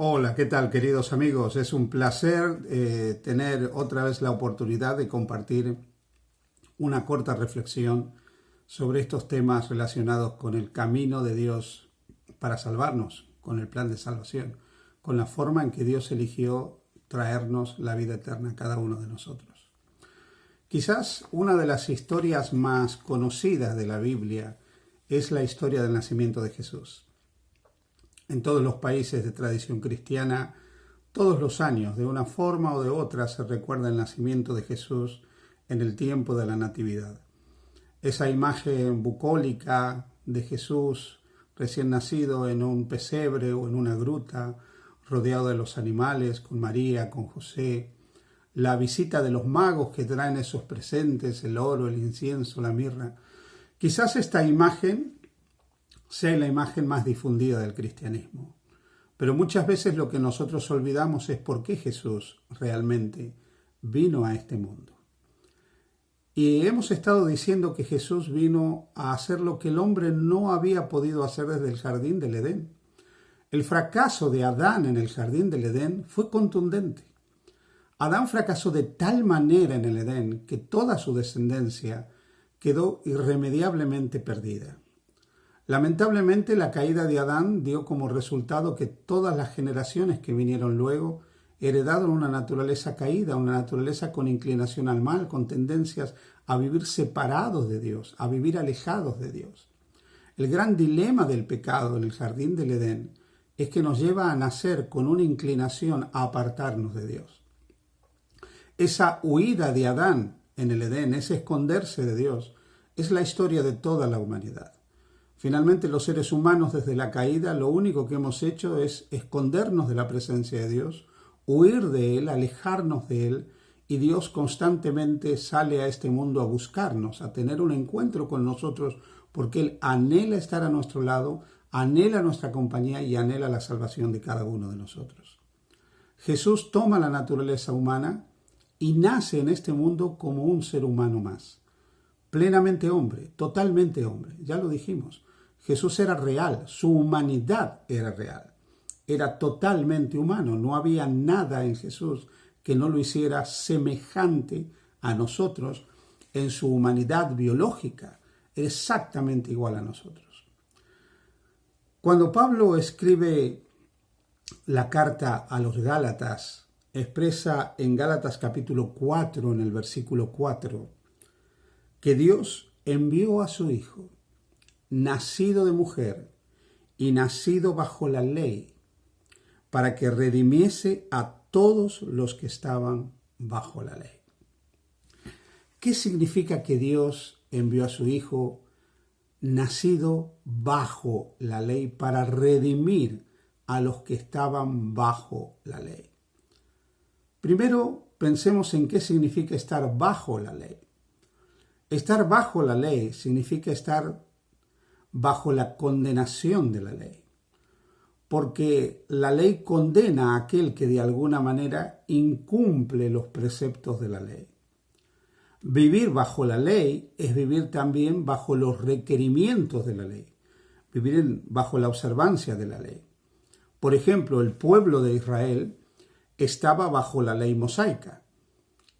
Hola, ¿qué tal, queridos amigos? Es un placer tener otra vez la oportunidad de compartir una corta reflexión sobre estos temas relacionados con el camino de Dios para salvarnos, con el plan de salvación, con la forma en que Dios eligió traernos la vida eterna a cada uno de nosotros. Quizás una de las historias más conocidas de la Biblia es la historia del nacimiento de Jesús. En todos los países de tradición cristiana, todos los años, de una forma o de otra, se recuerda el nacimiento de Jesús en el tiempo de la Natividad. Esa imagen bucólica de Jesús recién nacido en un pesebre o en una gruta, rodeado de los animales, con María, con José, la visita de los magos que traen esos presentes, el oro, el incienso, la mirra. Quizás esta imagen sea la imagen más difundida del cristianismo. Pero muchas veces lo que nosotros olvidamos es por qué Jesús realmente vino a este mundo. Y hemos estado diciendo que Jesús vino a hacer lo que el hombre no había podido hacer desde el jardín del Edén. El fracaso de Adán en el jardín del Edén fue contundente. Adán fracasó de tal manera en el Edén que toda su descendencia quedó irremediablemente perdida. Lamentablemente, la caída de Adán dio como resultado que todas las generaciones que vinieron luego heredaron una naturaleza caída, una naturaleza con inclinación al mal, con tendencias a vivir separados de Dios, a vivir alejados de Dios. El gran dilema del pecado en el jardín del Edén es que nos lleva a nacer con una inclinación a apartarnos de Dios. Esa huida de Adán en el Edén, ese esconderse de Dios, es la historia de toda la humanidad. Finalmente, los seres humanos desde la caída lo único que hemos hecho es escondernos de la presencia de Dios, huir de Él, alejarnos de Él, y Dios constantemente sale a este mundo a buscarnos, a tener un encuentro con nosotros, porque Él anhela estar a nuestro lado, anhela nuestra compañía y anhela la salvación de cada uno de nosotros. Jesús toma la naturaleza humana y nace en este mundo como un ser humano más, plenamente hombre, totalmente hombre, ya lo dijimos. Jesús era real, su humanidad era real, era totalmente humano, no había nada en Jesús que no lo hiciera semejante a nosotros en su humanidad biológica, era exactamente igual a nosotros. Cuando Pablo escribe la carta a los Gálatas, expresa en Gálatas capítulo 4, en el versículo 4, que Dios envió a su Hijo, nacido de mujer y nacido bajo la ley, para que redimiese a todos los que estaban bajo la ley. ¿Qué significa que Dios envió a su Hijo nacido bajo la ley para redimir a los que estaban bajo la ley? Primero, pensemos en qué significa estar bajo la ley. Estar bajo la ley significa estar bajo la condenación de la ley, porque la ley condena a aquel que de alguna manera incumple los preceptos de la ley. Vivir bajo la ley es vivir también bajo los requerimientos de la ley, vivir bajo la observancia de la ley. Por ejemplo, el pueblo de Israel estaba bajo la ley mosaica.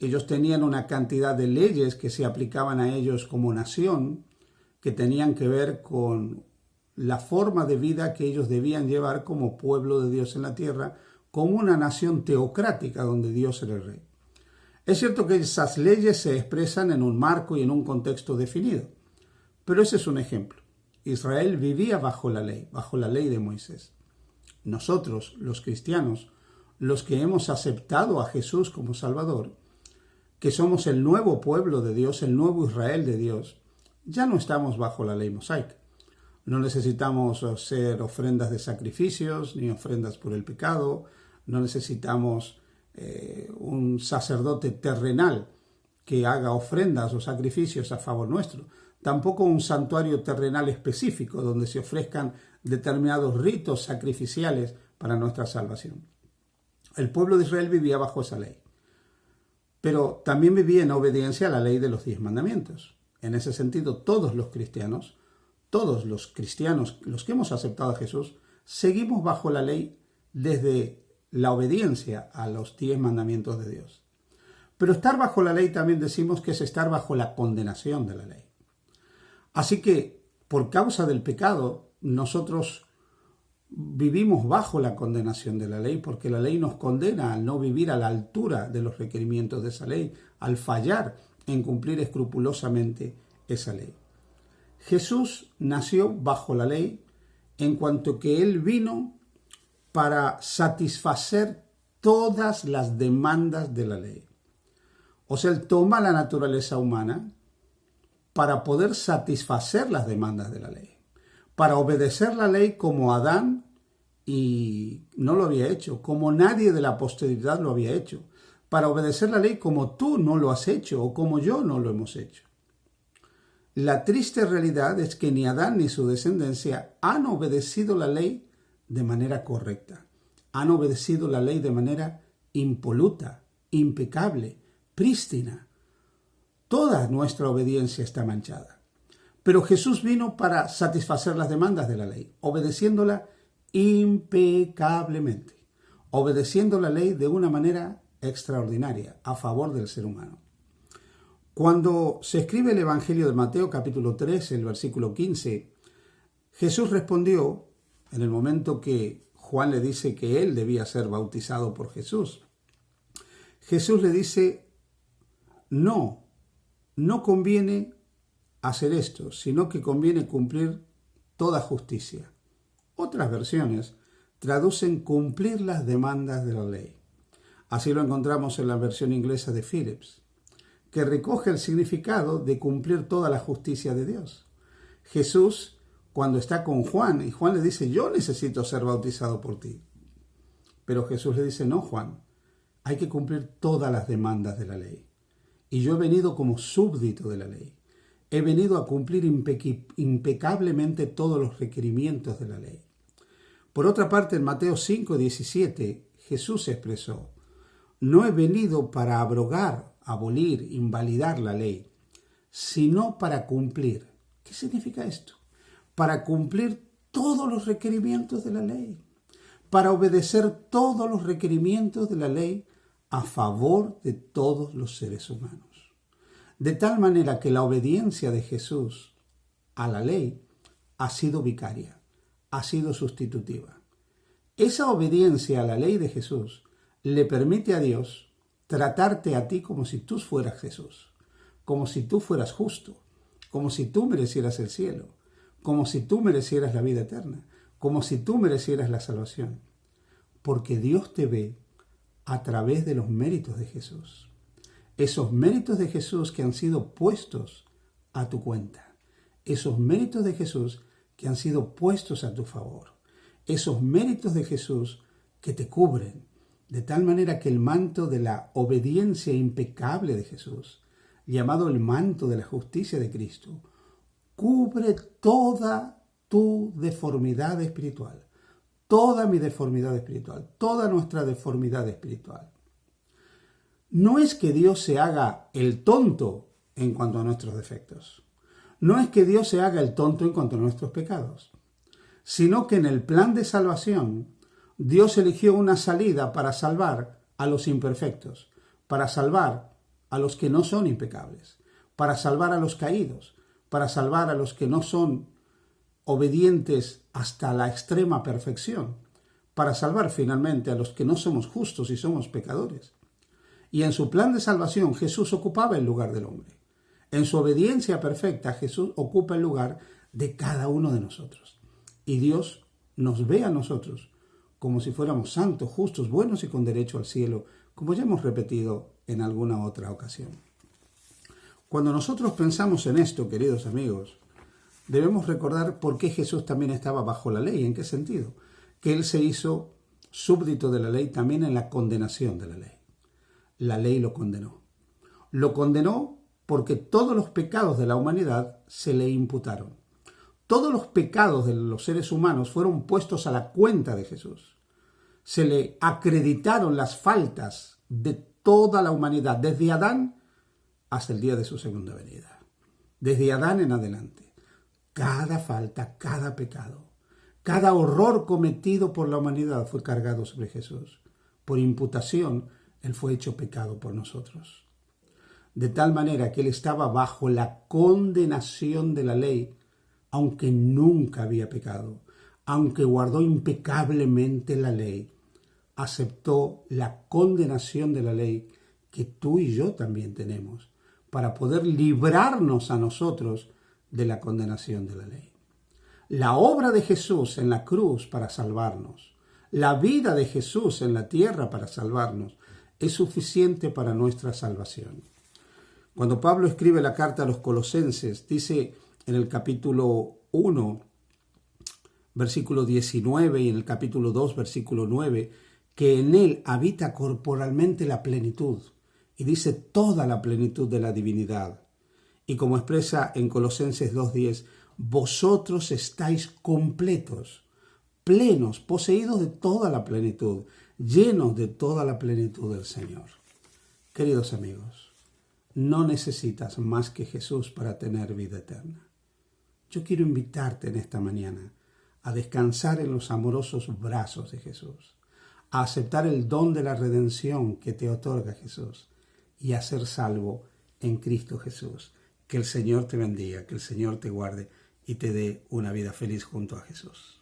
Ellos tenían una cantidad de leyes que se aplicaban a ellos como nación, que tenían que ver con la forma de vida que ellos debían llevar como pueblo de Dios en la tierra, como una nación teocrática donde Dios era el rey. Es cierto que esas leyes se expresan en un marco y en un contexto definido, pero ese es un ejemplo. Israel vivía bajo la ley de Moisés. Nosotros, los cristianos, los que hemos aceptado a Jesús como Salvador, que somos el nuevo pueblo de Dios, el nuevo Israel de Dios, ya no estamos bajo la ley mosaica. No necesitamos hacer ofrendas de sacrificios ni ofrendas por el pecado. No necesitamos un sacerdote terrenal que haga ofrendas o sacrificios a favor nuestro. Tampoco un santuario terrenal específico donde se ofrezcan determinados ritos sacrificiales para nuestra salvación. El pueblo de Israel vivía bajo esa ley, pero también vivía en obediencia a la ley de los 10 mandamientos. En ese sentido, todos los cristianos, los que hemos aceptado a Jesús, seguimos bajo la ley desde la obediencia a los 10 mandamientos de Dios. Pero estar bajo la ley también decimos que es estar bajo la condenación de la ley. Así que, por causa del pecado, nosotros vivimos bajo la condenación de la ley, porque la ley nos condena al no vivir a la altura de los requerimientos de esa ley, al fallar en cumplir escrupulosamente esa ley. Jesús nació bajo la ley en cuanto que Él vino para satisfacer todas las demandas de la ley. O sea, Él toma la naturaleza humana para poder satisfacer las demandas de la ley, para obedecer la ley como Adán y no lo había hecho, como nadie de la posteridad lo había hecho, para obedecer la ley como tú no lo has hecho o como yo no lo hemos hecho. La triste realidad es que ni Adán ni su descendencia han obedecido la ley de manera correcta. Han obedecido la ley de manera impoluta, impecable, prístina. Toda nuestra obediencia está manchada. Pero Jesús vino para satisfacer las demandas de la ley, obedeciéndola impecablemente, obedeciendo la ley de una manera extraordinaria a favor del ser humano. Cuando se escribe el Evangelio de Mateo capítulo 3, el versículo 15, Jesús respondió en el momento que Juan le dice que él debía ser bautizado por Jesús. Jesús le dice, no conviene hacer esto, sino que conviene cumplir toda justicia. Otras versiones traducen cumplir las demandas de la ley. Así lo encontramos en la versión inglesa de Phillips, que recoge el significado de cumplir toda la justicia de Dios. Jesús, cuando está con Juan, y Juan le dice, yo necesito ser bautizado por ti. Pero Jesús le dice, no, Juan, hay que cumplir todas las demandas de la ley. Y yo he venido como súbdito de la ley. He venido a cumplir impecablemente todos los requerimientos de la ley. Por otra parte, en Mateo 5:17, Jesús expresó, no he venido para abrogar, abolir, invalidar la ley, sino para cumplir. ¿Qué significa esto? Para cumplir todos los requerimientos de la ley, para obedecer todos los requerimientos de la ley a favor de todos los seres humanos. De tal manera que la obediencia de Jesús a la ley ha sido vicaria, ha sido sustitutiva. Esa obediencia a la ley de Jesús le permite a Dios tratarte a ti como si tú fueras Jesús, como si tú fueras justo, como si tú merecieras el cielo, como si tú merecieras la vida eterna, como si tú merecieras la salvación. Porque Dios te ve a través de los méritos de Jesús. Esos méritos de Jesús que han sido puestos a tu cuenta. Esos méritos de Jesús que han sido puestos a tu favor. Esos méritos de Jesús que te cubren. De tal manera que el manto de la obediencia impecable de Jesús, llamado el manto de la justicia de Cristo, cubre toda tu deformidad espiritual, toda mi deformidad espiritual, toda nuestra deformidad espiritual. No es que Dios se haga el tonto en cuanto a nuestros defectos. No es que Dios se haga el tonto en cuanto a nuestros pecados, sino que en el plan de salvación, Dios eligió una salida para salvar a los imperfectos, para salvar a los que no son impecables, para salvar a los caídos, para salvar a los que no son obedientes hasta la extrema perfección, para salvar finalmente a los que no somos justos y somos pecadores. Y en su plan de salvación Jesús ocupaba el lugar del hombre. En su obediencia perfecta Jesús ocupa el lugar de cada uno de nosotros. Y Dios nos ve a nosotros como si fuéramos santos, justos, buenos y con derecho al cielo, como ya hemos repetido en alguna otra ocasión. Cuando nosotros pensamos en esto, queridos amigos, debemos recordar por qué Jesús también estaba bajo la ley. ¿En qué sentido? Que Él se hizo súbdito de la ley también en la condenación de la ley. La ley lo condenó. Lo condenó porque todos los pecados de la humanidad se le imputaron. Todos los pecados de los seres humanos fueron puestos a la cuenta de Jesús. Se le acreditaron las faltas de toda la humanidad, desde Adán hasta el día de su segunda venida. Desde Adán en adelante. Cada falta, cada pecado, Cada horror cometido por la humanidad fue cargado sobre Jesús. Por imputación, Él fue hecho pecado por nosotros. De tal manera que Él estaba bajo la condenación de la ley, aunque nunca había pecado, aunque guardó impecablemente la ley, aceptó la condenación de la ley que tú y yo también tenemos, para poder librarnos a nosotros de la condenación de la ley. La obra de Jesús en la cruz para salvarnos, la vida de Jesús en la tierra para salvarnos, es suficiente para nuestra salvación. Cuando Pablo escribe la carta a los Colosenses, dice en el capítulo 1, versículo 19 y en el capítulo 2, versículo 9, que en él habita corporalmente la plenitud, y dice toda la plenitud de la divinidad. Y como expresa en Colosenses 2:10, vosotros estáis completos, plenos, poseídos de toda la plenitud, llenos de toda la plenitud del Señor. Queridos amigos, no necesitas más que Jesús para tener vida eterna. Yo quiero invitarte en esta mañana a descansar en los amorosos brazos de Jesús, a aceptar el don de la redención que te otorga Jesús y a ser salvo en Cristo Jesús. Que el Señor te bendiga, que el Señor te guarde y te dé una vida feliz junto a Jesús.